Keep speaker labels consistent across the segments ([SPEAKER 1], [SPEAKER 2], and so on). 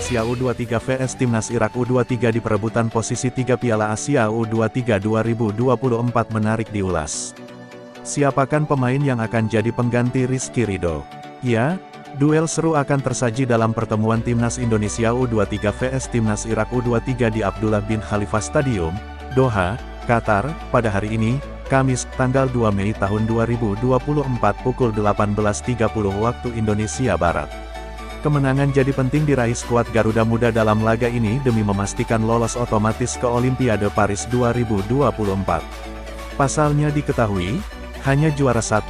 [SPEAKER 1] Indonesia U23 vs Timnas Irak U23 di perebutan posisi 3 Piala Asia U23 2024 menarik diulas. Siapakah pemain yang akan jadi pengganti Rizky Ridho? Ya, duel seru akan tersaji dalam pertemuan Timnas Indonesia U23 vs Timnas Irak U23 di Abdullah bin Khalifa Stadium, Doha, Qatar, pada hari ini, Kamis, tanggal 2 Mei tahun 2024 pukul 18.30 waktu Indonesia Barat. Kemenangan jadi penting diraih skuad Garuda Muda dalam laga ini demi memastikan lolos otomatis ke Olimpiade Paris 2024. Pasalnya diketahui, hanya juara 1,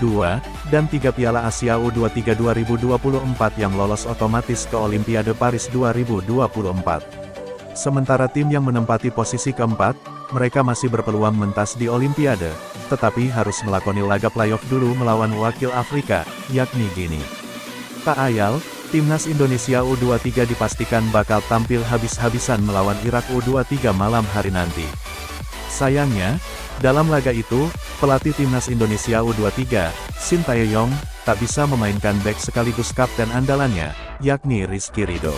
[SPEAKER 1] 2, dan 3 Piala Asia U23 2024 yang lolos otomatis ke Olimpiade Paris 2024. Sementara tim yang menempati posisi keempat, mereka masih berpeluang mentas di Olimpiade, tetapi harus melakoni laga playoff dulu melawan wakil Afrika, yakni Guinea. Tak ayal, Timnas Indonesia U23 dipastikan bakal tampil habis-habisan melawan Irak U23 malam hari nanti. Sayangnya, dalam laga itu, pelatih Timnas Indonesia U23, Shin Tae-yong, tak bisa memainkan bek sekaligus kapten andalannya, yakni Rizky Ridho.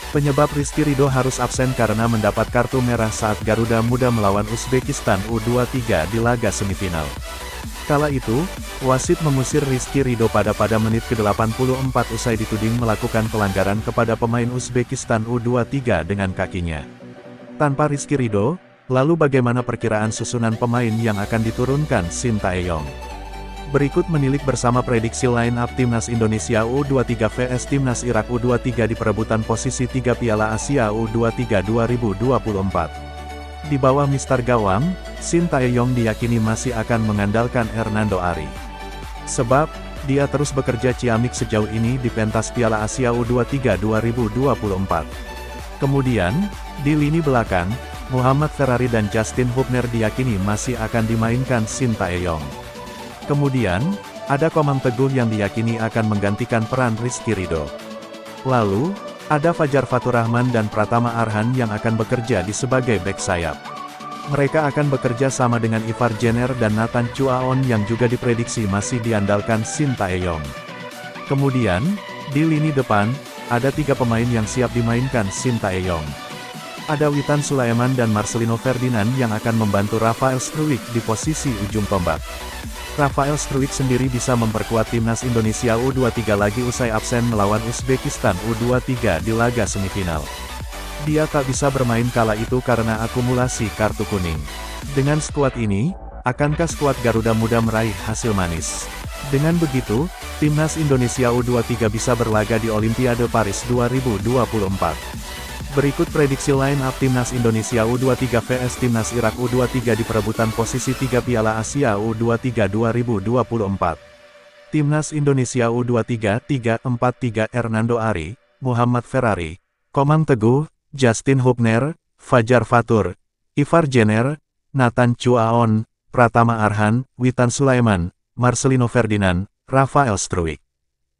[SPEAKER 1] Penyebab Rizky Ridho harus absen karena mendapat kartu merah saat Garuda Muda melawan Uzbekistan U23 di laga semifinal. Kala itu, wasit mengusir Rizky Ridho pada menit ke-84 usai dituding melakukan pelanggaran kepada pemain Uzbekistan U23 dengan kakinya. Tanpa Rizky Ridho, lalu bagaimana perkiraan susunan pemain yang akan diturunkan Shin Tae-yong? Berikut menilik bersama prediksi line-up Timnas Indonesia U23 vs Timnas Irak U23 di perebutan posisi 3 Piala Asia U23 2024. Di bawah Mister Gawang, Shin Tae-yong diyakini masih akan mengandalkan Hernando Ari. Sebab, dia terus bekerja ciamik sejauh ini di pentas Piala Asia U23 2024. Kemudian, di lini belakang, Muhammad Ferrari dan Justin Hubner diyakini masih akan dimainkan Shin Tae-yong. Kemudian, ada Komang Teguh yang diyakini akan menggantikan peran Rizky Ridho. Lalu, ada Fajar Faturrahman dan Pratama Arhan yang akan bekerja di sebagai bek sayap. Mereka akan bekerja sama dengan Ivar Jenner dan Nathan Chuaon yang juga diprediksi masih diandalkan Shin Tae-yong. Kemudian, di lini depan, ada 3 pemain yang siap dimainkan Shin Tae-yong. Ada Witan Sulaiman dan Marcelino Ferdinand yang akan membantu Rafael Struijk di posisi ujung tombak. Rafael Struijk sendiri bisa memperkuat Timnas Indonesia U23 lagi usai absen melawan Uzbekistan U23 di laga semifinal. Dia tak bisa bermain kala itu karena akumulasi kartu kuning. Dengan skuad ini, akankah skuad Garuda Muda meraih hasil manis? Dengan begitu, Timnas Indonesia U23 bisa berlaga di Olimpiade Paris 2024. Berikut prediksi line-up Timnas Indonesia U23 vs Timnas Irak U23 di perebutan posisi 3 Piala Asia U23 2024. Timnas Indonesia U23 3-4-3 Hernando Ari, Muhammad Ferrari, Komang Teguh, Justin Hubner, Fajar Fatur, Ivar Jenner, Nathan Chuaon, Pratama Arhan, Witan Sulaiman, Marcelino Ferdinand, Rafael Struijk.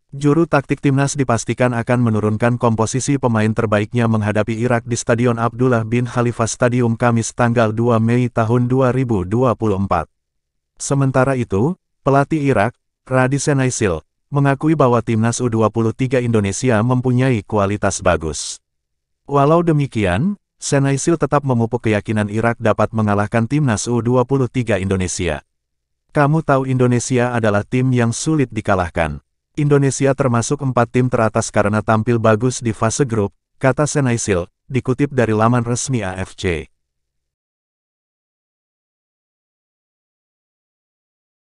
[SPEAKER 1] Juru taktik Timnas dipastikan akan menurunkan komposisi pemain terbaiknya menghadapi Irak di Stadion Abdullah bin Khalifa Stadium Kamis tanggal 2 Mei tahun 2024. Sementara itu, pelatih Irak, Radi Senaisil, mengakui bahwa Timnas U23 Indonesia mempunyai kualitas bagus. Walau demikian, Senaisil tetap memupuk keyakinan Irak dapat mengalahkan Timnas U23 Indonesia. Kamu tahu Indonesia adalah tim yang sulit dikalahkan. Indonesia termasuk 4 tim teratas karena tampil bagus di fase grup, kata Senaisil, dikutip dari laman resmi AFC.